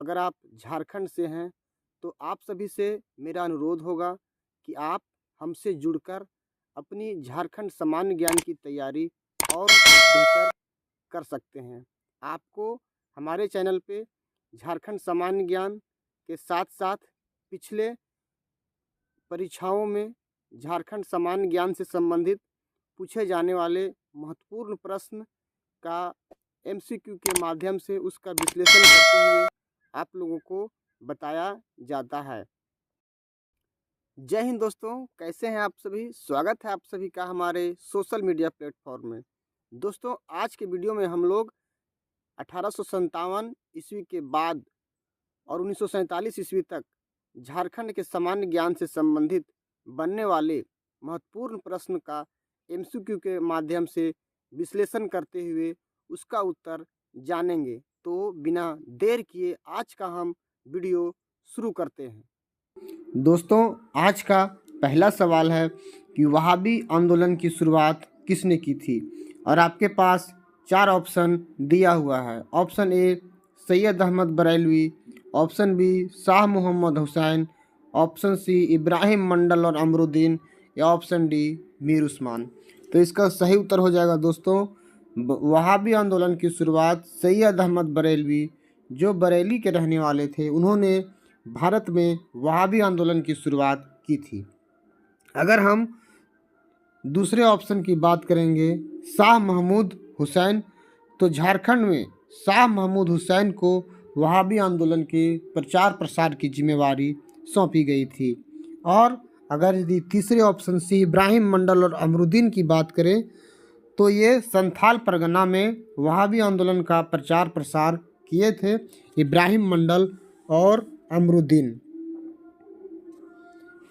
अगर आप झारखंड से हैं तो आप सभी से मेरा अनुरोध होगा कि आप हमसे जुड़कर अपनी झारखंड सामान्य ज्ञान की तैयारी और बेहतर कर सकते हैं। आपको हमारे चैनल पे झारखंड सामान्य ज्ञान के साथ-साथ पिछले परीक्षाओं में झारखंड सामान्य ज्ञान से संबंधित पूछे जाने वाले महत्वपूर्ण प्रश्न का एमसीक्यू के माध्यम से उसका विश्लेषण करते हुए आप लोगों को बताया जाता है। जय हिंद दोस्तों, कैसे हैं आप सभी? स्वागत है आप सभी का हमारे सोशल मीडिया प्लेटफॉर्म में। दोस्तों, आज के वीडियो में हम लोग 1857 ईस्वी के बाद और 1947 ईस्वी तक झारखंड के सामान्य ज्ञान से संबंधित बनने वाले महत्वपूर्ण प्रश्न का एमसीक्यू के माध्यम से विश्लेषण करते हुए उसका उत्तर जानेंगे। तो बिना देर किए आज का हम वीडियो शुरू करते हैं। दोस्तों, आज का पहला सवाल है कि वहाबी आंदोलन की शुरुआत किसने की थी? और आपके पास 4 ऑप्शन दिया हुआ है। Option A Syed Ahmad Barelvi, option B Shah Mohammad Hussain, option C Ibrahim Mandal और अमरुद्दीन, या ऑप्शन डी मीर उस्मान। तो इसका सही उत्तर हो जाएगा दोस्तों, वहाबी आंदोलन की शुरुआत सैयद अहमद बरेलवी, जो बरेली के रहने वाले थे, उन्होंने भारत में वहाबी आंदोलन की शुरुआत की थी। अगर हम दूसरे ऑप्शन की बात करेंगे शाह महमूद हुसैन, तो झारखंड में शाह महमूद हुसैन को वहाबी आंदोलन के प्रचार प्रसार की जिम्मेवारी सौंपी गई थी। और अगर यदि तीसरे ऑप्शन से इब्राहिम मंडल और अमरुद्दीन की बात करें तो ये संथाल परगना में वहाबी आंदोलन का प्रचार प्रसार किए थे इब्राहिम मंडल और अमरुद्दीन।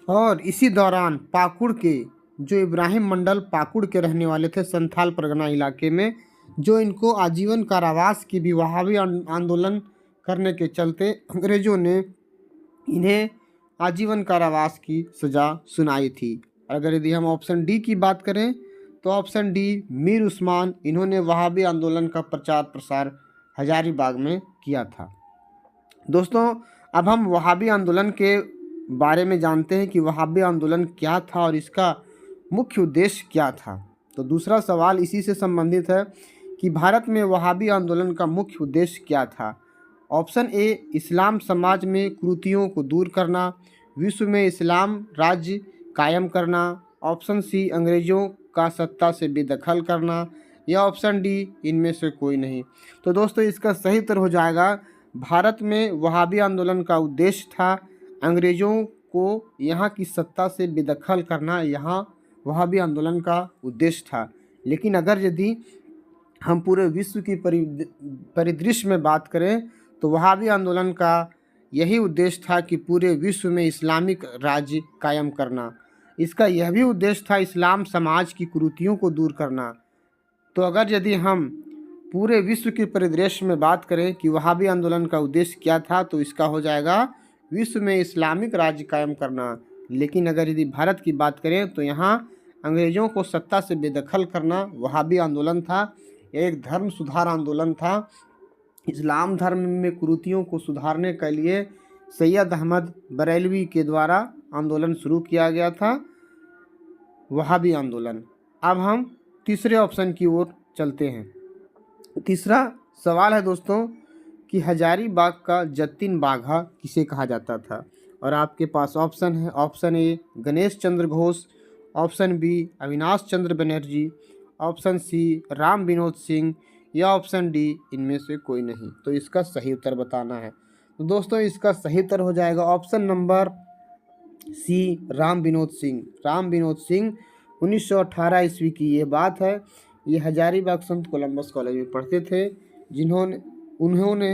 और इसी दौरान पाकुड़ के जो इब्राहिम मंडल पाकुड़ के रहने वाले थे संथाल परगना इलाके में, जो इनको आजीवन कारावास की भी वहाबी आंदोलन करने के चलते अंग्रेज़ों ने इन्हें आजीवन कारावास की सज़ा सुनाई थी। अगर यदि हम ऑप्शन डी की बात करें तो ऑप्शन डी मीर उस्मान, इन्होंने वहाबी आंदोलन का प्रचार प्रसार हजारीबाग में किया था। दोस्तों, अब हम वहाबी आंदोलन के बारे में जानते हैं कि वहाबी आंदोलन क्या था और इसका मुख्य उद्देश्य क्या था। तो दूसरा सवाल इसी से संबंधित है कि भारत में वहाबी आंदोलन का मुख्य उद्देश्य क्या था। ऑप्शन ए इस्लाम समाज में कुरीतियों को दूर करना, विश्व में इस्लाम राज्य कायम करना, ऑप्शन सी अंग्रेज़ों का सत्ता से बेदखल करना, या ऑप्शन डी इनमें से कोई नहीं। तो दोस्तों, इसका सही उत्तर हो जाएगा भारत में वहाबी आंदोलन का उद्देश्य था अंग्रेज़ों को यहाँ की सत्ता से बेदखल करना, यहाँ वहाबी आंदोलन का उद्देश्य था। लेकिन अगर यदि हम पूरे विश्व की परिदृश्य में बात करें तो वहाबी आंदोलन का यही उद्देश्य था कि पूरे विश्व में इस्लामिक राज्य कायम करना। इसका यह भी उद्देश्य था इस्लाम समाज की कुरीतियों को दूर करना। तो अगर यदि हम पूरे विश्व के परिदृश्य में बात करें कि वहाबी आंदोलन का उद्देश्य क्या था, तो इसका हो जाएगा विश्व में इस्लामिक राज्य कायम करना। लेकिन अगर यदि भारत की बात करें तो यहाँ अंग्रेज़ों को सत्ता से बेदखल करना वहाबी आंदोलन था। एक धर्म सुधार आंदोलन था। इस्लाम धर्म में कुरीतियों को सुधारने के लिए सैयद अहमद बरेलवी के द्वारा आंदोलन शुरू किया गया था, वहाबी आंदोलन। अब हम तीसरे ऑप्शन की ओर चलते हैं। तीसरा सवाल है दोस्तों कि हजारीबाग का जतीन बाघा किसे कहा जाता था? और आपके पास ऑप्शन है। Option A Ganesh Chandra Ghosh, option B Avinash Chandra Banerjee, option C Ram Vinod Singh, या ऑप्शन डी इनमें से कोई नहीं। तो इसका सही उत्तर बताना है। तो दोस्तों, इसका सही उत्तर हो जाएगा option number C Ram Vinod Singh. Ram Vinod Singh 1918 ईस्वी की ये बात है। ये हजारीबाग संत कोलंबस कॉलेज में पढ़ते थे, उन्होंने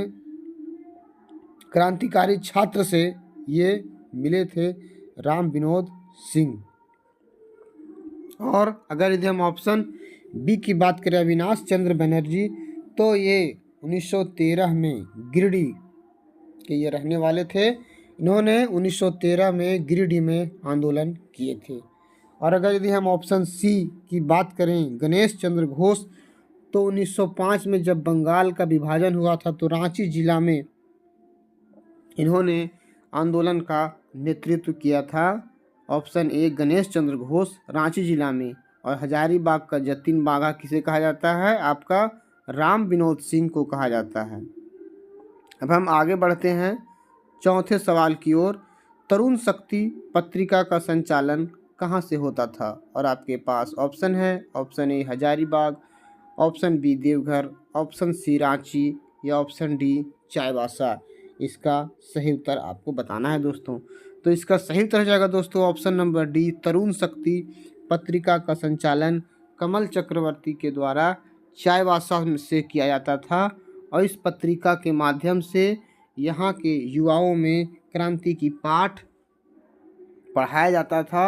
क्रांतिकारी छात्र से ये मिले थे, राम विनोद सिंह। और अगर यदि हम ऑप्शन बी की बात करें अविनाश चंद्र बनर्जी, तो ये 1913 में गिरिडीह के ये रहने वाले थे। इन्होंने 1913 में गिरिडीह में आंदोलन किए थे। और अगर यदि हम ऑप्शन सी की बात करें गणेश चंद्र घोष, तो 1905 में जब बंगाल का विभाजन हुआ था तो रांची जिला में इन्होंने आंदोलन का नेतृत्व किया था। ऑप्शन ए गणेश चंद्र घोष, रांची जिला में। और हजारीबाग का जतिन बाघा किसे कहा जाता है? आपका राम विनोद सिंह को कहा जाता है। अब हम आगे बढ़ते हैं चौथे सवाल की ओर। तरुण शक्ति पत्रिका का संचालन कहाँ से होता था? और आपके पास ऑप्शन है, option A Hazaribagh, option B Deoghar, option C Ranchi या ऑप्शन डी चाईबासा। इसका सही उत्तर आपको बताना है दोस्तों। तो इसका सही उत्तर हो जाएगा दोस्तों ऑप्शन नंबर डी, तरुण शक्ति पत्रिका का संचालन कमल चक्रवर्ती के द्वारा चाईबासा से किया जाता था। और इस पत्रिका के माध्यम से यहाँ के युवाओं में क्रांति की पाठ पढ़ाया जाता था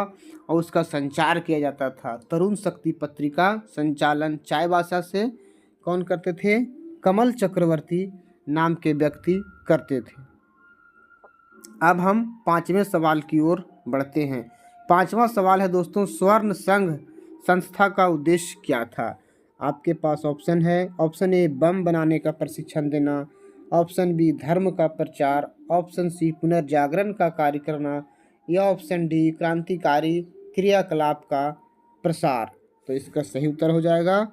और उसका संचार किया जाता था। तरुण शक्ति पत्रिका संचालन चाईबासा से कौन करते थे? कमल चक्रवर्ती नाम के व्यक्ति करते थे। अब हम पांचवें सवाल की ओर बढ़ते हैं। पांचवा सवाल है दोस्तों, स्वर्ण संघ संस्था का उद्देश्य क्या था? आपके पास ऑप्शन है, ऑप्शन ए बम बनाने का प्रशिक्षण देना, ऑप्शन बी धर्म का प्रचार, ऑप्शन सी पुनर्जागरण का कार्य करना या ऑप्शन डी क्रांतिकारी क्रियाकलाप का प्रसार। तो इसका सही उत्तर हो जाएगा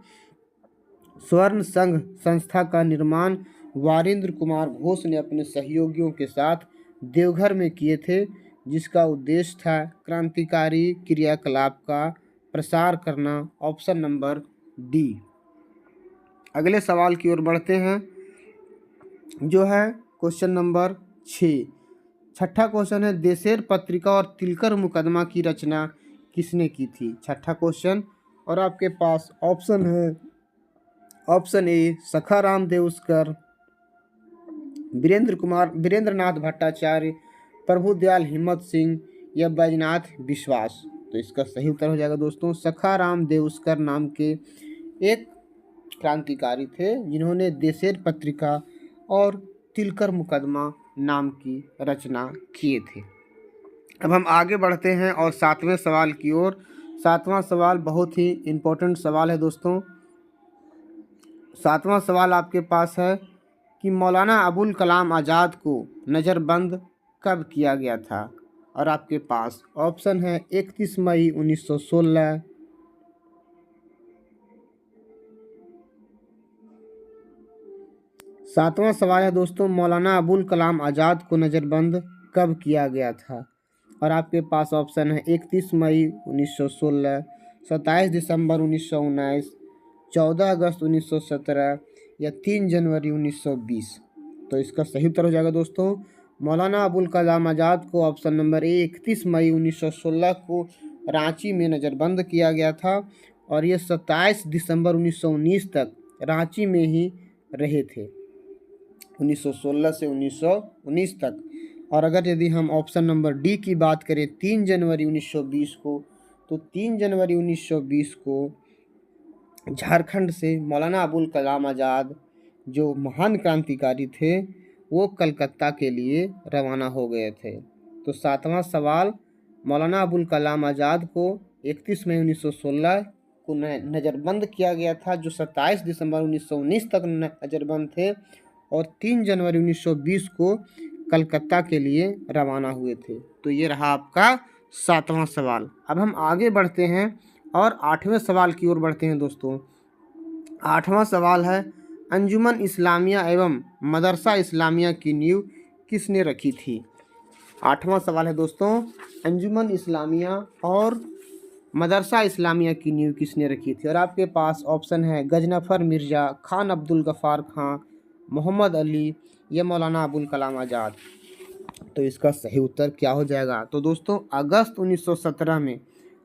स्वर्ण संघ संस्था का निर्माण वारिंद्र कुमार घोष ने अपने सहयोगियों के साथ देवघर में किए थे, जिसका उद्देश्य था क्रांतिकारी क्रियाकलाप का प्रसार करना। Option number D. अगले सवाल की ओर बढ़ते हैं जो है क्वेश्चन नंबर 6। छठा क्वेश्चन है, देशेर पत्रिका और तिलकर मुकदमा की रचना किसने की थी? छठा क्वेश्चन। और आपके पास ऑप्शन है, ऑप्शन ए सखाराम देउस्कर, वीरेंद्रनाथ भट्टाचार्य, प्रभुदयाल हिम्मत सिंह या बैजनाथ विश्वास। तो इसका सही उत्तर हो जाएगा दोस्तों सखाराम देउस्कर नाम के एक क्रांतिकारी थे जिन्होंने देशेर पत्रिका और तिलकर मुकदमा नाम की रचना किए थे। अब हम आगे बढ़ते हैं और सातवें सवाल की ओर। सातवां सवाल बहुत ही इम्पोर्टेंट सवाल है दोस्तों। सातवां सवाल आपके पास है कि मौलाना अबुल कलाम आज़ाद को नज़रबंद कब किया गया था? और आपके पास ऑप्शन है 31 मई 1916, सातवां सवाल है दोस्तों, मौलाना अबुल कलाम आज़ाद को नज़रबंद कब किया गया था? और आपके पास ऑप्शन है 31 मई 1916, 27 दिसंबर 1919, 14 अगस्त 1917 या 3 जनवरी 1920। तो इसका सही उत्तर हो जाएगा दोस्तों मौलाना अबुल कलाम आज़ाद को ऑप्शन नंबर ए 31 मई 1916 को रांची में नज़रबंद किया गया था और ये 27 दिसंबर 1919 तक रांची में ही रहे थे, 1916 से 1919 तक। और अगर यदि हम ऑप्शन नंबर डी की बात करें 3 जनवरी 1920 को, तो 3 जनवरी 1920 को झारखंड से मौलाना अबुल कलाम आज़ाद जो महान क्रांतिकारी थे वो कलकत्ता के लिए रवाना हो गए थे। तो सातवां सवाल, मौलाना अबुल कलाम आज़ाद को 31 मई 1916 को नज़रबंद किया गया था, जो 27 दिसंबर 1919 तक नज़रबंद थे और 3 जनवरी 1920 को कलकत्ता के लिए रवाना हुए थे। तो ये रहा आपका सातवां सवाल। अब हम आगे बढ़ते हैं और आठवें सवाल की ओर बढ़ते हैं दोस्तों। आठवां सवाल है, अंजुमन इस्लामिया एवं मदरसा इस्लामिया की नींव किसने रखी थी? आठवां सवाल है दोस्तों, अंजुमन इस्लामिया और मदरसा इस्लामिया की नींव किसने रखी थी? और आपके पास ऑप्शन है गजनफर मिर्ज़ा, खान अब्दुल गफ़ार खां, मोहम्मद अली या मौलाना अबुल कलाम आज़ाद। तो इसका सही उत्तर क्या हो जाएगा? तो दोस्तों अगस्त 1917 में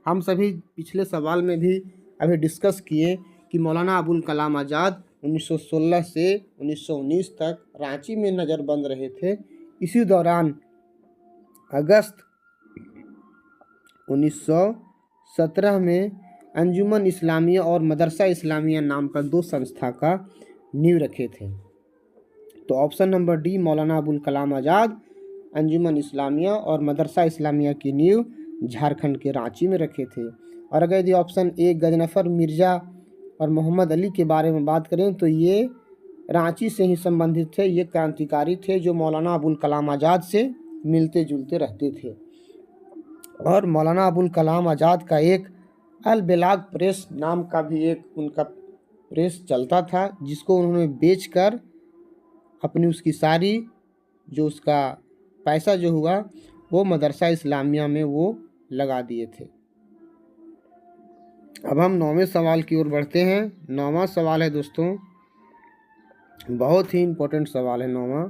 हम सभी पिछले सवाल में भी अभी डिस्कस किए कि मौलाना अबुल कलाम आज़ाद 1916 से 1919 तक रांची में नज़रबंद रहे थे। इसी दौरान अगस्त 1917 में अंजुमन इस्लामिया और मदरसा इस्लामिया नाम का दो संस्था का नींव रखे थे। तो option number D Maulana Abul Kalam Azad अंजुमन इस्लामिया और मदरसा इस्लामिया की नींव झारखंड के रांची में रखे थे। और अगर यदि ऑप्शन ए गजनफर मिर्ज़ा और मोहम्मद अली के बारे में बात करें तो ये रांची से ही संबंधित थे। ये क्रांतिकारी थे जो मौलाना अबुल कलाम आज़ाद से मिलते जुलते रहते थे। और मौलाना अबुल कलाम आज़ाद का एक अल बेलाग प्रेस नाम का भी एक उनका प्रेस चलता था, जिसको उन्होंने बेचकर अपनी उसकी सारी जो उसका पैसा जो हुआ वो मदरसा इस्लामिया में वो लगा दिए थे। अब हम 9वें सवाल की ओर बढ़ते हैं। 9वां सवाल है दोस्तों, बहुत ही इम्पोर्टेंट सवाल है 9वां।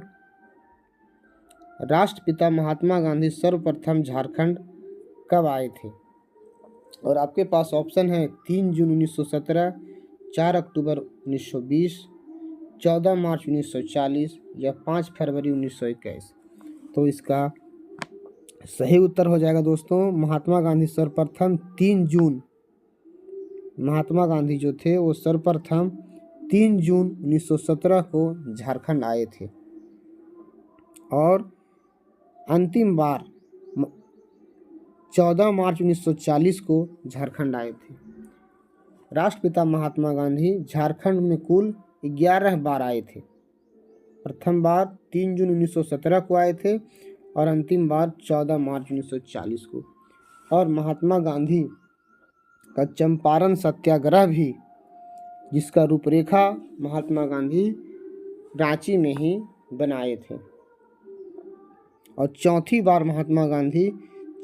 राष्ट्रपिता महात्मा गांधी सर्वप्रथम झारखंड कब आए थे? और आपके पास ऑप्शन है 3 जून 1917, 4 अक्टूबर 1920, 14 मार्च 1940 या 5 फरवरी 1921। तो इसका सही उत्तर हो जाएगा दोस्तों महात्मा गांधी सर्वप्रथम 3 जून, महात्मा गांधी जो थे वो सर्वप्रथम 3 जून 1917 को झारखंड आए थे और अंतिम बार 14 मार्च 1940 को झारखंड आए थे। राष्ट्रपिता महात्मा गांधी झारखंड में कुल 11 बार आए थे। प्रथम बार 3 जून 1917 को आए थे और अंतिम बार 14 मार्च 1940 को। और महात्मा गांधी का चंपारण सत्याग्रह भी, जिसका रूपरेखा महात्मा गांधी रांची में ही बनाए थे। और चौथी बार महात्मा गांधी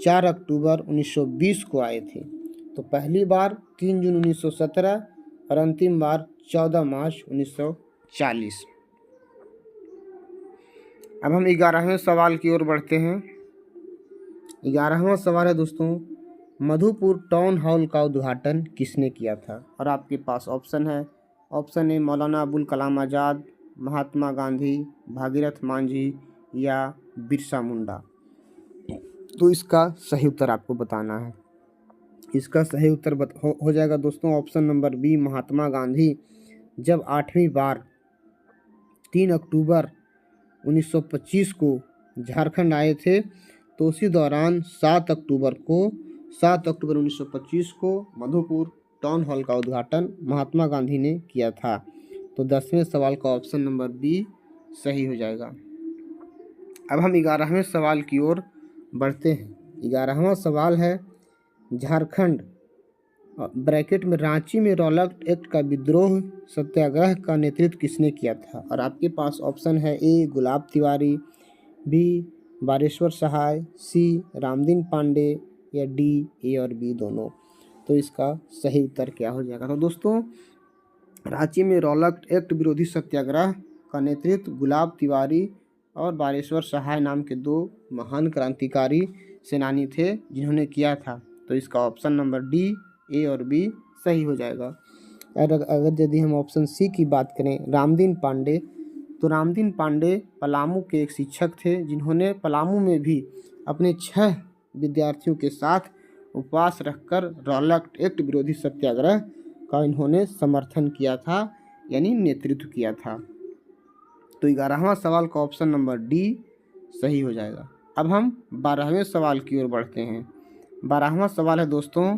4 अक्टूबर 1920 को आए थे। तो पहली बार 3 जून 1917 और अंतिम बार 14 मार्च 1940। अब हम 11वें सवाल की ओर बढ़ते हैं। 11वां सवाल है दोस्तों, मधुपुर टाउन हॉल का उद्घाटन किसने किया था? और आपके पास ऑप्शन है। ऑप्शन ए मौलाना अबुल कलाम आज़ाद, महात्मा गांधी, भागीरथ मांझी या बिरसा मुंडा। तो इसका सही उत्तर आपको बताना है। इसका सही उत्तर हो जाएगा दोस्तों option number B, Mahatma Gandhi जब 8वीं बार 3 अक्टूबर 1925 को झारखंड आए थे, तो उसी दौरान 7 अक्टूबर 1925 को मधुपुर टाउन हॉल का उद्घाटन महात्मा गांधी ने किया था। तो 10वें सवाल का ऑप्शन नंबर बी सही हो जाएगा। अब हम 11वें सवाल की ओर बढ़ते हैं। 11वां सवाल है, झारखंड ब्रैकेट में रांची में रॉलेट एक्ट का विद्रोह सत्याग्रह का नेतृत्व किसने किया था? और आपके पास ऑप्शन है ए गुलाब तिवारी, बी बारेश्वर सहाय, सी रामदीन पांडे या डी ए और बी दोनों। तो इसका सही उत्तर क्या हो जाएगा? तो दोस्तों रांची में रॉलेट एक्ट विरोधी सत्याग्रह का नेतृत्व गुलाब तिवारी और बारेश्वर सहाय नाम के 2 महान क्रांतिकारी सेनानी थे जिन्होंने किया था। तो इसका ऑप्शन नंबर डी ए और बी सही हो जाएगा। अगर यदि हम ऑप्शन सी की बात करें रामदीन पांडे, तो रामदीन पांडे पलामू के एक शिक्षक थे जिन्होंने पलामू में भी अपने 6 विद्यार्थियों के साथ उपवास रखकर रॉलेट एक्ट विरोधी सत्याग्रह का इन्होंने समर्थन किया था, यानी नेतृत्व किया था। तो 11वां सवाल का ऑप्शन नंबर डी सही हो जाएगा। अब हम 12वें सवाल की ओर बढ़ते हैं। 12वां सवाल है दोस्तों,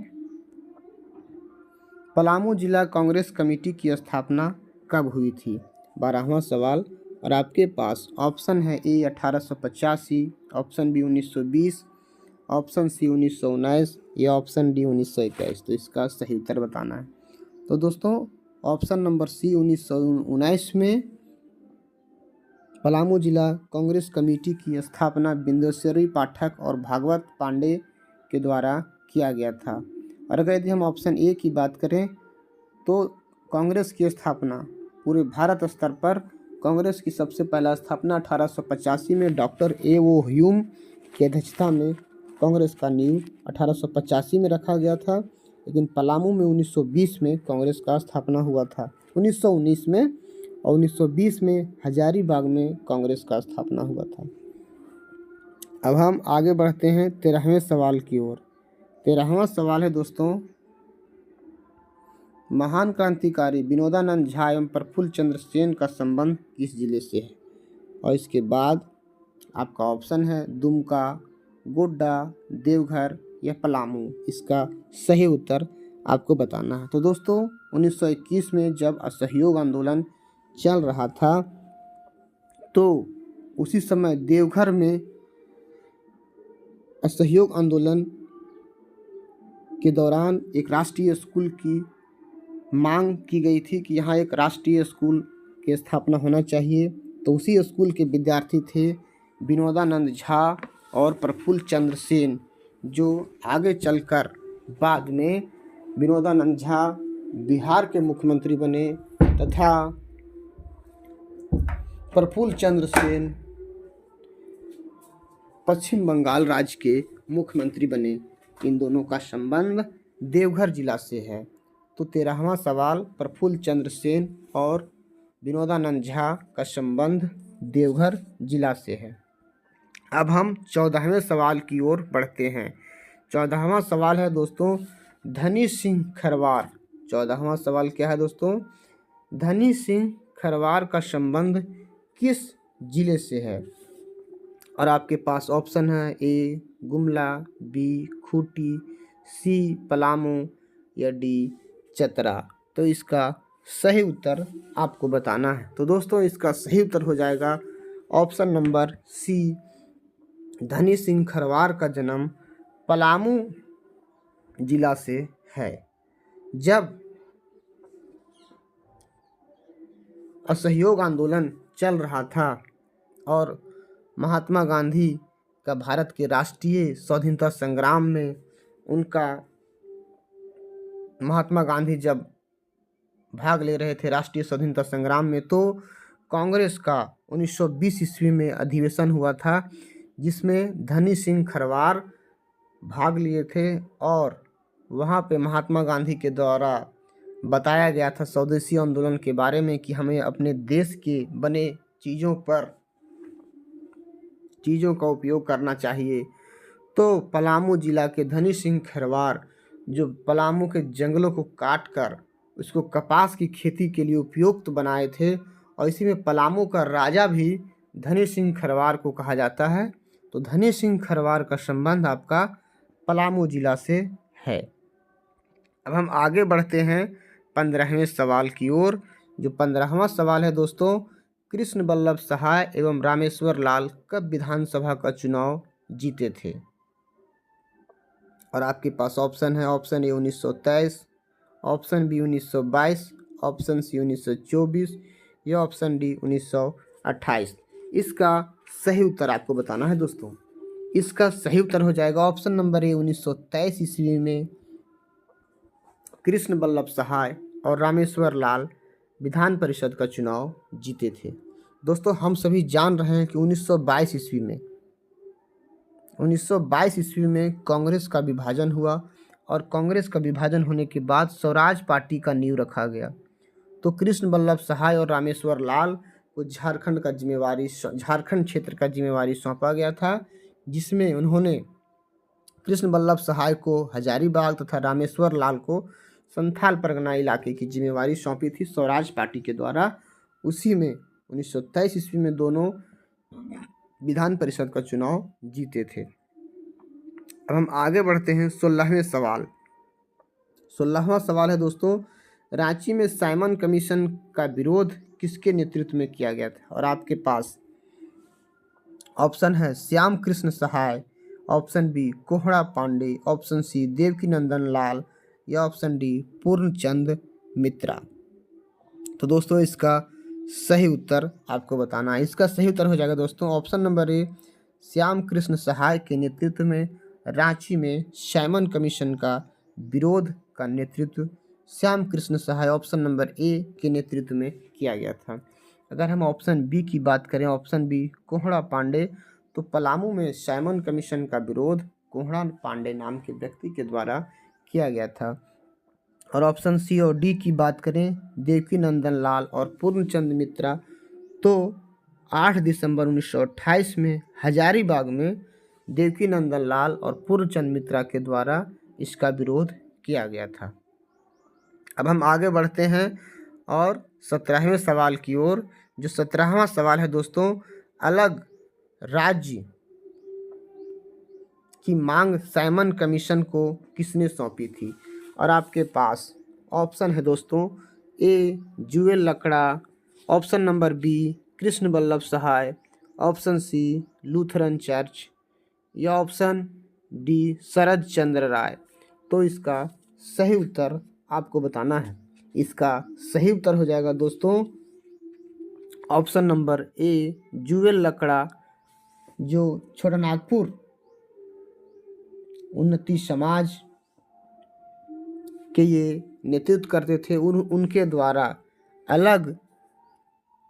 पलामू जिला कांग्रेस कमेटी की स्थापना कब हुई थी? 12वां सवाल। और आपके पास ऑप्शन है ए 1885, ऑप्शन बी 1920, ऑप्शन सी 1919 या ऑप्शन डी 1921। तो इसका सही उत्तर बताना है। तो दोस्तों ऑप्शन नंबर सी 1919 में पलामू जिला कांग्रेस कमेटी की स्थापना बिंदेश्वरी पाठक और भागवत पांडे के द्वारा किया गया था। और अगर यदि हम ऑप्शन ए की बात करें तो कांग्रेस की स्थापना पूरे भारत स्तर पर कांग्रेस की सबसे पहला स्थापना 1885 में डॉक्टर ए ओ ह्यूम की अध्यक्षता में कांग्रेस का नींव 1885 में रखा गया था। लेकिन पलामू में 1920 में कांग्रेस का स्थापना हुआ था, 1919 में, और 1920 में हजारीबाग में कांग्रेस का स्थापना हुआ था। अब हम आगे बढ़ते हैं 13वें सवाल की ओर। 13वां सवाल है दोस्तों, महान क्रांतिकारी विनोदानंद झा एवं प्रफुल्ल चंद्र सेन का संबंध किस जिले से है? और इसके बाद आपका ऑप्शन है दुमका, गोड्डा, देवघर या पलामू। इसका सही उत्तर आपको बताना है। तो दोस्तों 1921 में जब असहयोग आंदोलन चल रहा था, तो उसी समय देवघर में असहयोग आंदोलन के दौरान एक राष्ट्रीय स्कूल की मांग की गई थी कि यहाँ एक राष्ट्रीय स्कूल की स्थापना होना चाहिए। तो उसी स्कूल के विद्यार्थी थे विनोदानंद झा और प्रफुल्ल चंद्र सेन, जो आगे चलकर बाद में विनोदानंद झा बिहार के मुख्यमंत्री बने तथा प्रफुल्ल चंद्र सेन पश्चिम बंगाल राज्य के मुख्यमंत्री बने। इन दोनों का संबंध देवघर जिला से है। तो 13वां सवाल, प्रफुल्ल चंद्र सेन और विनोदानंद झा का संबंध देवघर जिला से है। अब हम 14वें सवाल की ओर बढ़ते हैं। 14वां सवाल है दोस्तों धनी सिंह खरवार। 14वां सवाल क्या है दोस्तों? धनी सिंह खरवार का संबंध किस जिले से है? और आपके पास ऑप्शन है ए गुमला, बी खूंटी, सी पलामू या डी चतरा। तो इसका सही उत्तर आपको बताना है। तो दोस्तों इसका सही उत्तर हो जाएगा ऑप्शन नंबर सी, धनी सिंह खरवार का जन्म पलामू जिला से है। जब असहयोग आंदोलन चल रहा था और महात्मा गांधी का भारत के राष्ट्रीय स्वाधीनता संग्राम में महात्मा गांधी जब भाग ले रहे थे राष्ट्रीय स्वाधीनता संग्राम में, तो कांग्रेस का 1920 ईस्वी में अधिवेशन हुआ था, जिसमें धनी सिंह खरवार भाग लिए थे और वहाँ पे महात्मा गांधी के द्वारा बताया गया था स्वदेशी आंदोलन के बारे में कि हमें अपने देश के बने चीज़ों का उपयोग करना चाहिए। तो पलामू जिला के धनी सिंह खरवार जो पलामू के जंगलों को काट कर उसको कपास की खेती के लिए उपयुक्त बनाए थे, और इसी में पलामू का राजा भी धनी सिंह खरवार को कहा जाता है। तो धनी सिंह खरवार का संबंध आपका पलामू जिला से है। अब हम आगे बढ़ते हैं 15वें सवाल की ओर। जो 15वां सवाल है दोस्तों, कृष्ण वल्लभ सहाय एवं रामेश्वर लाल कब विधानसभा का चुनाव जीते थे? और आपके पास ऑप्शन है, option A 1923, option B 1922, option C 1924 या ऑप्शन डी 1928। इसका सही उत्तर आपको बताना है दोस्तों। इसका सही उत्तर हो जाएगा ऑप्शन नंबर ए 1923 ईस्वी में कृष्ण वल्लभ सहाय और रामेश्वर लाल विधान परिषद का चुनाव जीते थे। दोस्तों हम सभी जान रहे हैं कि 1922 ईस्वी में कांग्रेस का विभाजन हुआ, और कांग्रेस का विभाजन होने के बाद स्वराज पार्टी का नींव रखा गया। तो कृष्ण वल्लभ सहाय और रामेश्वर लाल को झारखंड क्षेत्र का जिम्मेवारी सौंपा गया था, जिसमें उन्होंने कृष्ण वल्लभ सहाय को हजारीबाग तथा रामेश्वर लाल को संथाल परगना इलाके की जिम्मेवारी सौंपी थी स्वराज पार्टी के द्वारा। उसी में 1923 ईस्वी में दोनों विधान परिषद का चुनाव जीते थे। अब हम आगे बढ़ते हैं 16वें सवाल। 16वां सवाल है दोस्तों, रांची में साइमन कमीशन का विरोध किसके नेतृत्व में किया गया था? और आपके पास ऑप्शन है श्याम कृष्ण सहाय, ऑप्शन बी कोहड़ा पांडे, ऑप्शन सी देवकीनंदन लाल या ऑप्शन डी पूर्णचंद मित्रा। तो दोस्तों इसका सही उत्तर आपको बताना है। इसका सही उत्तर हो जाएगा दोस्तों option number A, Shyam Krishna Sahay के नेतृत्व में रांची में साइमन कमीशन का विरोध का नेतृत्व श्याम कृष्ण सहाय ऑप्शन नंबर ए के नेतृत्व में किया गया था। अगर हम ऑप्शन बी की बात करें, ऑप्शन बी कोहड़ा पांडे, तो पलामू में साइमन कमीशन का विरोध कोहड़ा पांडे नाम के व्यक्ति के द्वारा किया गया था। और ऑप्शन सी और डी की बात करें, देवकीनंदन लाल और पूर्णचंद मित्रा, तो 8 दिसंबर 1928 में हजारीबाग में देवकीनंदन लाल और पूर्णचंद मित्रा के द्वारा इसका विरोध किया गया था। अब हम आगे बढ़ते हैं और 17वें सवाल की ओर। जो 17वां सवाल है दोस्तों, अलग राज्य की मांग साइमन कमीशन को किसने सौंपी थी? और आपके पास ऑप्शन है दोस्तों A Juel Lakra, option number B Krishna Ballabh Sahay, option C Lutheran church, या ऑप्शन डी शरद चंद्र राय। तो इसका सही उत्तर आपको बताना है। इसका सही उत्तर हो जाएगा दोस्तों ऑप्शन नंबर ए जुएल लकड़ा, जो छोटानागपुर उन्नति समाज के ये नेतृत्व करते थे। उनके द्वारा अलग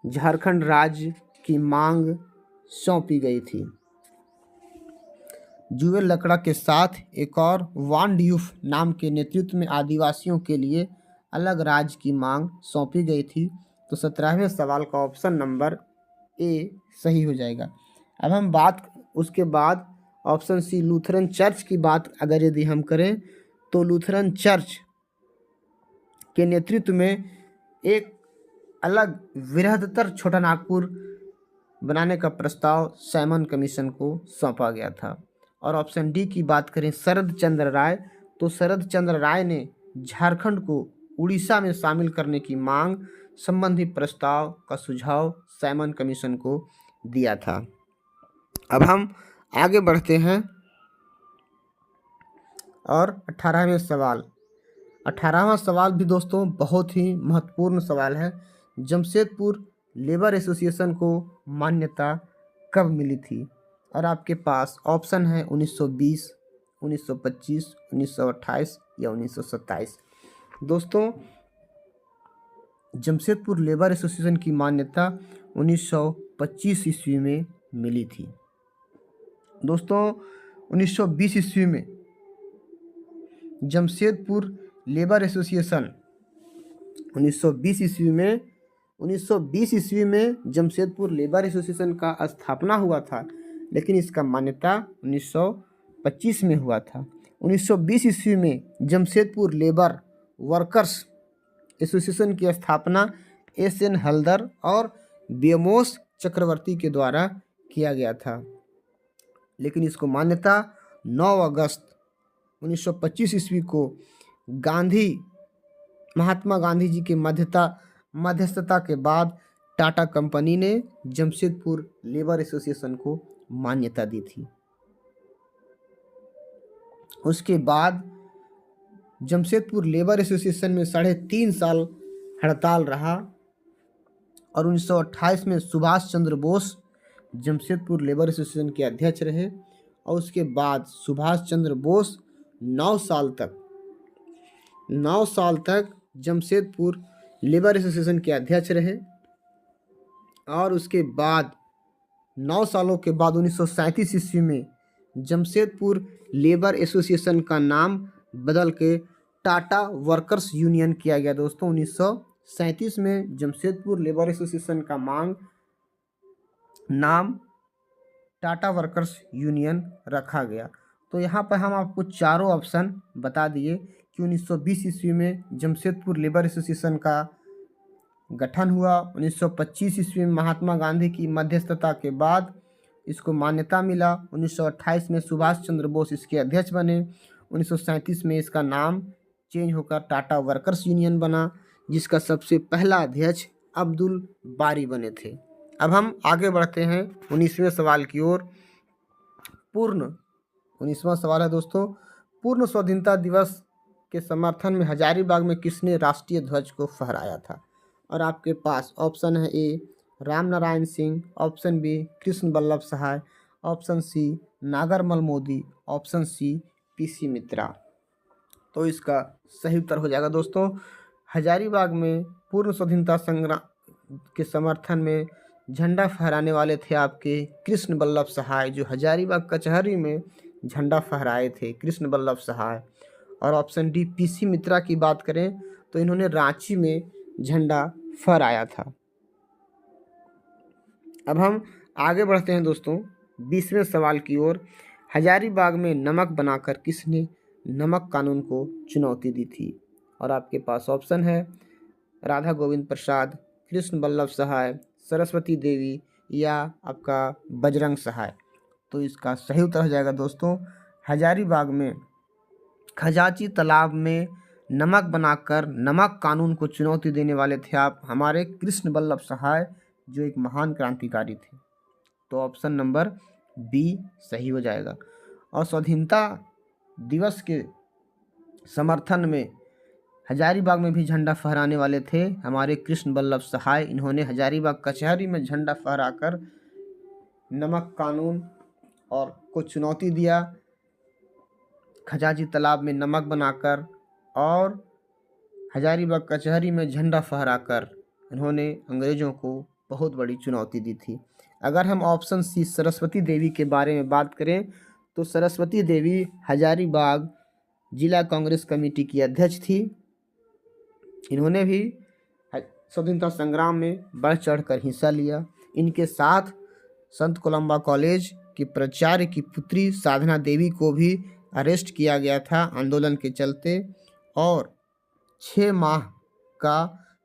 झारखंड राज्य की मांग सौंपी गई थी। जुएल लकड़ा के साथ एक और वान ड्यूफ नाम के नेतृत्व में आदिवासियों के लिए अलग राज्य की मांग सौंपी गई थी। तो 17वें सवाल का ऑप्शन नंबर ए सही हो जाएगा। अब हम बात उसके बाद ऑप्शन सी लूथरन चर्च की बात अगर यदि हम करें तो लूथरन चर्च के नेतृत्व में एक अलग बृहत्तर छोटानागपुर बनाने का प्रस्ताव साइमन कमीशन को सौंपा गया था। और ऑप्शन डी की बात करें शरद चंद्र राय, तो शरद चंद्र राय ने झारखंड को उड़ीसा में शामिल करने की मांग संबंधी प्रस्ताव का सुझाव साइमन कमीशन को दिया था। अब हम आगे बढ़ते हैं और 18वें सवाल। 18वां सवाल भी दोस्तों बहुत ही महत्वपूर्ण सवाल है। जमशेदपुर लेबर एसोसिएशन को मान्यता कब मिली थी? और आपके पास ऑप्शन है 1920, 1925, 1928 या 1927। दोस्तों जमशेदपुर लेबर एसोसिएशन की मान्यता 1925 ईस्वी में मिली थी। दोस्तों 1920 ईस्वी में जमशेदपुर लेबर एसोसिएशन 1920 ईस्वी में जमशेदपुर लेबर एसोसिएशन का स्थापना हुआ था, लेकिन इसका मान्यता 1925 में हुआ था। 1920 ईस्वी में जमशेदपुर लेबर वर्कर्स एसोसिएशन की स्थापना एस.एन. हल्दर और बेमोस चक्रवर्ती के द्वारा किया गया था, लेकिन इसको मान्यता 9 अगस्त 1925 ईस्वी को महात्मा गांधी जी के मध्यस्थता के बाद टाटा कंपनी ने जमशेदपुर लेबर एसोसिएशन को मान्यता दी थी। उसके बाद जमशेदपुर लेबर एसोसिएशन में 3.5 साल हड़ताल रहा और 1928 में सुभाष चंद्र बोस जमशेदपुर लेबर एसोसिएशन के अध्यक्ष रहे। और उसके बाद सुभाष चंद्र बोस 9 साल तक जमशेदपुर लेबर एसोसिएशन के अध्यक्ष रहे। और उसके बाद 9 सालों के बाद 1937 ईस्वी में जमशेदपुर लेबर एसोसिएशन का नाम बदल के टाटा वर्कर्स यूनियन किया गया। दोस्तों 1937 में जमशेदपुर लेबर एसोसिएशन का नाम टाटा वर्कर्स यूनियन रखा गया। तो यहाँ पर हम आपको चारों ऑप्शन बता दिए कि 1920 ईस्वी में जमशेदपुर लेबर एसोसिएशन का गठन हुआ। 1925 ईस्वी में महात्मा गांधी की मध्यस्थता के बाद इसको मान्यता मिला। 1928 में सुभाष चंद्र बोस इसके अध्यक्ष बने। 1937 में इसका नाम चेंज होकर टाटा वर्कर्स यूनियन बना, जिसका सबसे पहला अध्यक्ष अब्दुल बारी बने थे। अब हम आगे बढ़ते हैं 19वें सवाल की ओर। 19वां सवाल है दोस्तों, पूर्ण स्वाधीनता दिवस के समर्थन में हजारीबाग में किसने राष्ट्रीय ध्वज को फहराया था? और आपके पास ऑप्शन है A Ram Narayan Singh, option B Krishna Ballabh Sahay, option C Nagarmal Modi, option C PC Mitra. तो इसका सही उत्तर हो जाएगा दोस्तों हजारीबाग में पूर्ण स्वाधीनता संग्राम के समर्थन में झंडा फहराने वाले थे आपके कृष्ण बल्लभ सहाय, जो हजारीबाग कचहरी में झंडा फहराए थे कृष्ण बल्लभ सहाय। और ऑप्शन डी पीसी मित्रा की बात करें तो इन्होंने रांची में झंडा फहराया था। अब हम आगे बढ़ते हैं दोस्तों 20वें सवाल की ओर। हजारीबाग में नमक बनाकर किसने नमक कानून को चुनौती दी थी? और आपके पास ऑप्शन है राधा गोविंद प्रसाद, कृष्ण बल्लभ सहाय, सरस्वती देवी या आपका बजरंग सहाय। तो इसका सही उत्तर हो जाएगा दोस्तों हजारीबाग में खजाची तालाब में नमक बनाकर नमक कानून को चुनौती देने वाले थे आप हमारे कृष्ण बल्लभ सहाय, जो एक महान क्रांतिकारी थे। तो ऑप्शन नंबर बी सही हो जाएगा। और स्वाधीनता दिवस के समर्थन में हजारीबाग में भी झंडा फहराने वाले थे हमारे कृष्ण बल्लभ सहाय। इन्होंने हजारीबाग कचहरी में झंडा फहराकर नमक कानून और को चुनौती दिया, खजाजी तालाब में नमक बनाकर और हजारीबाग कचहरी में झंडा फहराकर इन्होंने अंग्रेजों को बहुत बड़ी चुनौती दी थी। अगर हम ऑप्शन सी सरस्वती देवी के बारे में बात करें तो सरस्वती देवी हजारीबाग जिला कांग्रेस कमेटी की अध्यक्ष थी। इन्होंने भी स्वतंत्रता संग्राम में बढ़ चढ़कर हिस्सा लिया। इनके साथ संत कोलंबा कॉलेज की प्राचार्य की पुत्री साधना देवी को भी अरेस्ट किया गया था आंदोलन के चलते और 6 माह का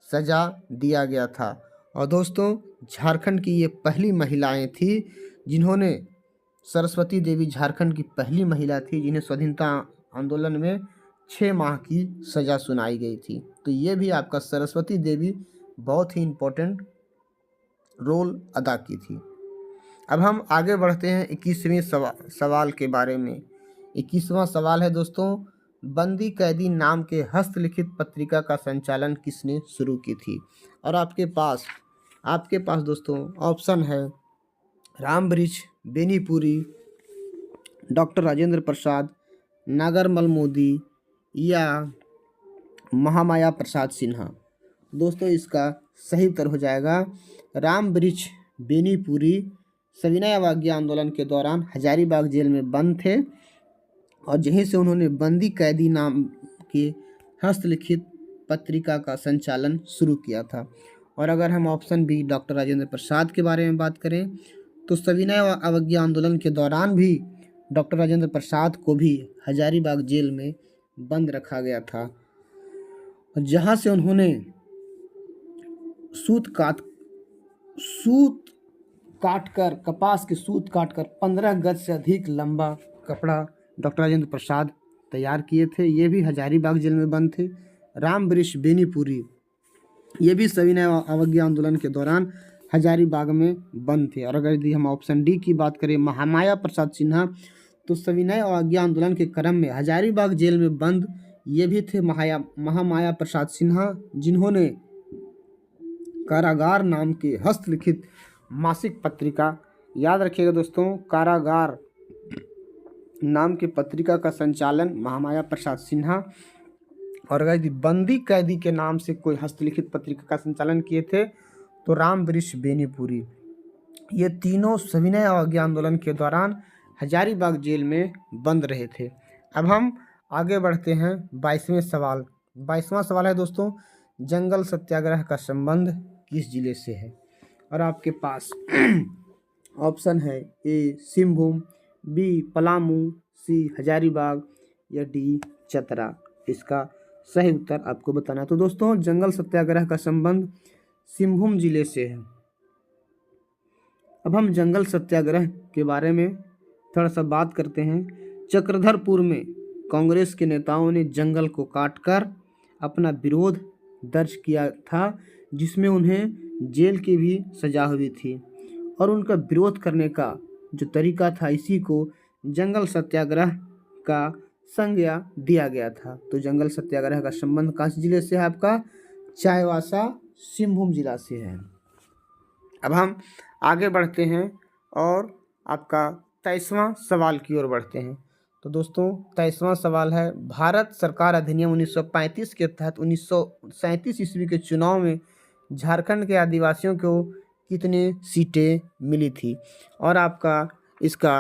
सजा दिया गया था। और दोस्तों झारखंड की ये पहली महिलाएं थी जिन्होंने, सरस्वती देवी झारखंड की पहली महिला थी जिन्हें स्वाधीनता आंदोलन में 6 माह की सजा सुनाई गई थी। तो ये भी आपका सरस्वती देवी बहुत ही इम्पोर्टेंट रोल अदा की थी। अब हम आगे बढ़ते हैं 21वें सवाल के बारे में। 21वां सवाल है दोस्तों, बंदी कैदी नाम के हस्तलिखित पत्रिका का संचालन किसने शुरू की थी? और आपके पास दोस्तों ऑप्शन है रामबृक्ष बेनीपुरी, डॉक्टर राजेंद्र प्रसाद, नागरमल मोदी या महामाया प्रसाद सिन्हा। दोस्तों इसका सही उत्तर हो जाएगा रामबृक्ष बेनीपुरी। सविनय अवज्ञा आंदोलन के दौरान हजारीबाग जेल में बंद थे और यहीं से उन्होंने बंदी कैदी नाम की हस्तलिखित पत्रिका का संचालन शुरू किया था। और अगर हम option B doctor Rajendra Prasad के बारे में बात करें तो सविनय अवज्ञा आंदोलन के दौरान भी डॉक्टर राजेंद्र प्रसाद को भी हजारीबाग जेल में बंद रखा गया था, जहां से उन्होंने कपास के सूत काटकर 15 गज से अधिक लंबा कपड़ा डॉक्टर राजेंद्र प्रसाद तैयार किए थे। ये भी हजारीबाग जेल में बंद थे। रामबृक्ष बेनीपुरी ये भी सविनय अवज्ञा आंदोलन के दौरान हजारीबाग में बंद थे। और अगर यदि हम ऑप्शन डी की बात करें महामाया प्रसाद सिन्हा, तो सविनय अवज्ञा आंदोलन के क्रम में हजारीबाग जेल में बंद ये भी थे महामाया प्रसाद सिन्हा, जिन्होंने कारागार नाम के हस्तलिखित मासिक पत्रिका, याद रखिएगा दोस्तों, कारागार नाम की पत्रिका का संचालन महामाया प्रसाद सिन्हा। और अगर बंदी कैदी के नाम से कोई हस्तलिखित पत्रिका का संचालन किए थे तो रामबृक्ष बेनीपुरी। ये तीनों सविनय अवज्ञा आंदोलन के दौरान हजारीबाग जेल में बंद रहे थे। अब हम आगे बढ़ते हैं 22वें सवाल। 22वां सवाल है दोस्तों, जंगल सत्याग्रह का संबंध किस जिले से है? और आपके पास ऑप्शन है ए सिंहभूम, बी पलामू, सी हजारीबाग या डी चतरा। इसका सही उत्तर आपको बताना है। तो दोस्तों जंगल सत्याग्रह का संबंध सिंहभूम जिले से है। अब हम जंगल सत्याग्रह के बारे में थोड़ा सा बात करते हैं। चक्रधरपुर में कांग्रेस के नेताओं ने जंगल को काटकर अपना विरोध दर्ज किया था, जिसमें उन्हें जेल की भी सजा हुई थी। और उनका विरोध करने का जो तरीका था, इसी को जंगल सत्याग्रह का संज्ञा दिया गया था। तो जंगल सत्याग्रह का संबंध कौन से जिले से है? आपका चाईबासा सिंहभूम जिला से है। अब हम आगे बढ़ते हैं और आपका 23वां सवाल की ओर बढ़ते हैं। तो दोस्तों 23वां सवाल है, भारत सरकार अधिनियम 1935 के तहत 1937 ईस्वी के चुनाव में झारखंड के आदिवासियों को कितने सीटें मिली थी? और आपका इसका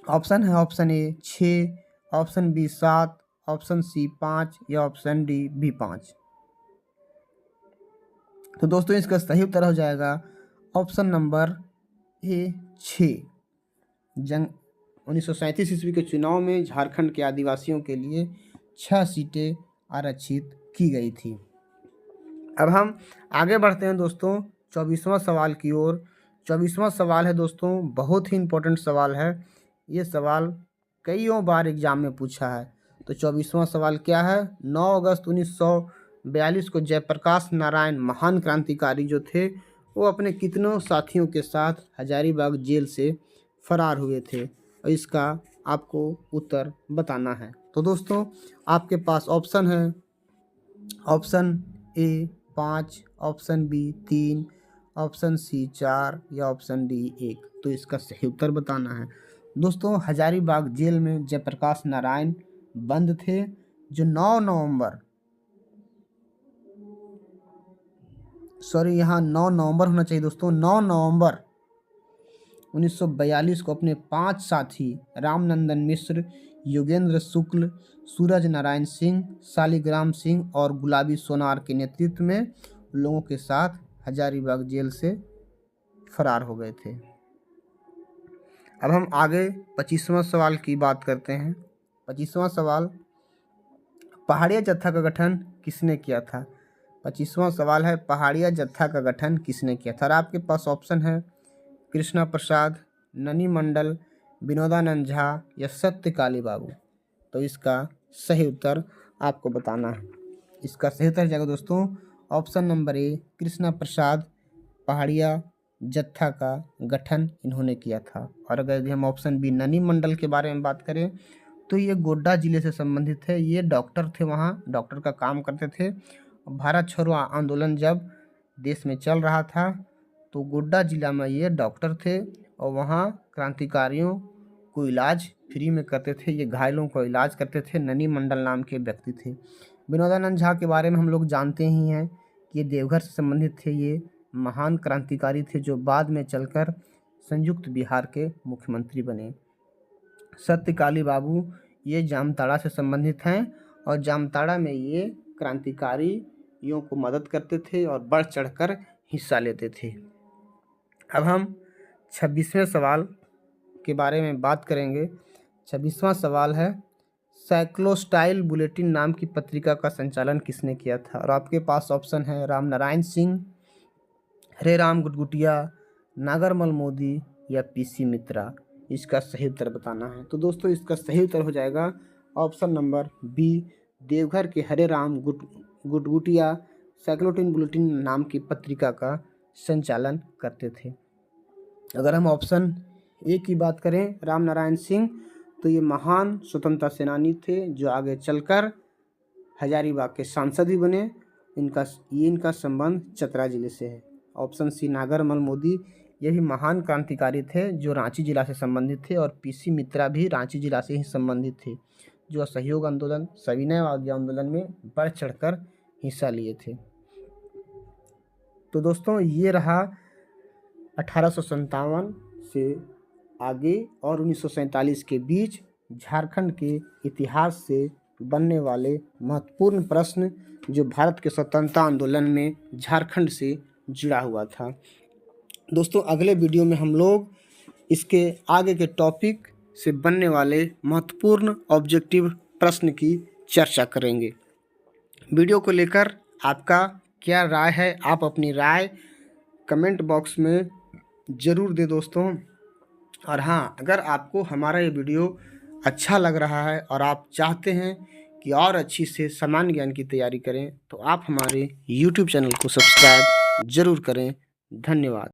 ऑप्शन है option A 6, option B 7, option C 5 या ऑप्शन डी बी 5। तो दोस्तों इसका सही उत्तर हो जाएगा ऑप्शन नंबर ए 6। 1937 ईस्वी के चुनाव में झारखंड के आदिवासियों के लिए 6 सीटें आरक्षित की गई थी। अब हम आगे बढ़ते हैं दोस्तों 24वां सवाल की ओर। 24वां सवाल है दोस्तों, बहुत ही इम्पोर्टेंट सवाल है। ये सवाल कईयों बार एग्जाम में पूछा है। तो 24वां सवाल क्या है? 9 अगस्त 1942 को जयप्रकाश नारायण महान क्रांतिकारी जो थे वो अपने कितनों साथियों के साथ हजारीबाग जेल से फरार हुए थे? और इसका आपको उत्तर बताना है। तो दोस्तों आपके पास ऑप्शन है, option A 5, option B 3, option C 4 या ऑप्शन डी 1। तो इसका सही उत्तर बताना है। दोस्तों हजारीबाग जेल में जयप्रकाश नारायण बंद थे, जो 9 नवंबर होना चाहिए दोस्तों, 9 नवंबर 1942 को अपने 5 साथी रामनंदन मिश्र, योगेंद्र शुक्ल, सूरज नारायण सिंह, शालिग्राम सिंह और गुलाबी सोनार के नेतृत्व में लोगों के साथ हजारीबाग जेल से फरार हो गए थे। अब हम आगे 25वां सवाल की बात करते हैं। 25वां सवाल, पहाड़िया जत्था का गठन किसने किया था? 25वां सवाल है, पहाड़िया जत्था का गठन किसने किया था? और आपके पास ऑप्शन है कृष्णा प्रसाद, ननी मंडल, विनोदानंद झा या सत्यकाली बाबू। तो इसका सही उत्तर आपको बताना है। इसका सही उत्तर जाएगा दोस्तों ऑप्शन नंबर ए, कृष्णा प्रसाद। पहाड़िया जत्था का गठन इन्होंने किया था। और अगर हम ऑप्शन बी ननी मंडल के बारे में बात करें तो ये गोड्डा जिले से संबंधित है। ये डॉक्टर थे, वहाँ डॉक्टर का काम करते थे। भारत छोड़ो आंदोलन जब देश में चल रहा था तो गोड्डा जिला में ये डॉक्टर थे और वहाँ क्रांतिकारियों को इलाज फ्री में करते थे। ये घायलों को इलाज करते थे। ननी मंडल नाम के व्यक्ति थे। विनोदानंद झा के बारे में हम लोग जानते ही हैं कि ये देवघर से संबंधित थे। ये महान क्रांतिकारी थे जो बाद में चलकर संयुक्त बिहार के मुख्यमंत्री बने। सत्यकाली बाबू ये जामताड़ा से संबंधित हैं और जामताड़ा में ये क्रांतिकारियों को मदद करते थे और बढ़ चढ़कर हिस्सा लेते थे। अब हम 26वें सवाल के बारे में बात करेंगे। 26वां सवाल है, साइक्लोस्टाइल बुलेटिन नाम की पत्रिका का संचालन किसने किया था? और आपके पास ऑप्शन है राम नारायण सिंह, हरे राम गुटगुटिया, नागरमल मोदी या पीसी मित्रा। इसका सही उत्तर बताना है। तो दोस्तों इसका सही उत्तर हो जाएगा ऑप्शन नंबर बी, देवघर के हरे राम गुटगुटिया साइक्लोस्टाइल बुलेटिन नाम की पत्रिका का संचालन करते थे। अगर हम ऑप्शन ए की बात करें, राम नारायण सिंह, तो ये महान स्वतंत्रता सेनानी थे जो आगे चलकर हजारीबाग के सांसद भी बने। इनका संबंध चतरा जिले से है। ऑप्शन सी नागरमल मोदी, ये भी महान क्रांतिकारी थे जो रांची जिला से संबंधित थे। और पीसी मित्रा भी रांची जिला से ही संबंधित थे जो असहयोग आंदोलन, सविनय अवज्ञा आंदोलन में बढ़ चढ़कर हिस्सा लिए थे। तो दोस्तों ये रहा 1857 से आगे और 1947 के बीच झारखंड के इतिहास से बनने वाले महत्वपूर्ण प्रश्न जो भारत के स्वतंत्रता आंदोलन में झारखंड से जुड़ा हुआ था। दोस्तों अगले वीडियो में हम लोग इसके आगे के टॉपिक से बनने वाले महत्वपूर्ण ऑब्जेक्टिव प्रश्न की चर्चा करेंगे। वीडियो को लेकर आपका क्या राय है? आप अपनी राय कमेंट बॉक्स में ज़रूर दें दोस्तों। और हाँ, अगर आपको हमारा ये वीडियो अच्छा लग रहा है और आप चाहते हैं कि और अच्छी से सामान्य ज्ञान की तैयारी करें तो आप हमारे YouTube चैनल को सब्सक्राइब ज़रूर करें। धन्यवाद।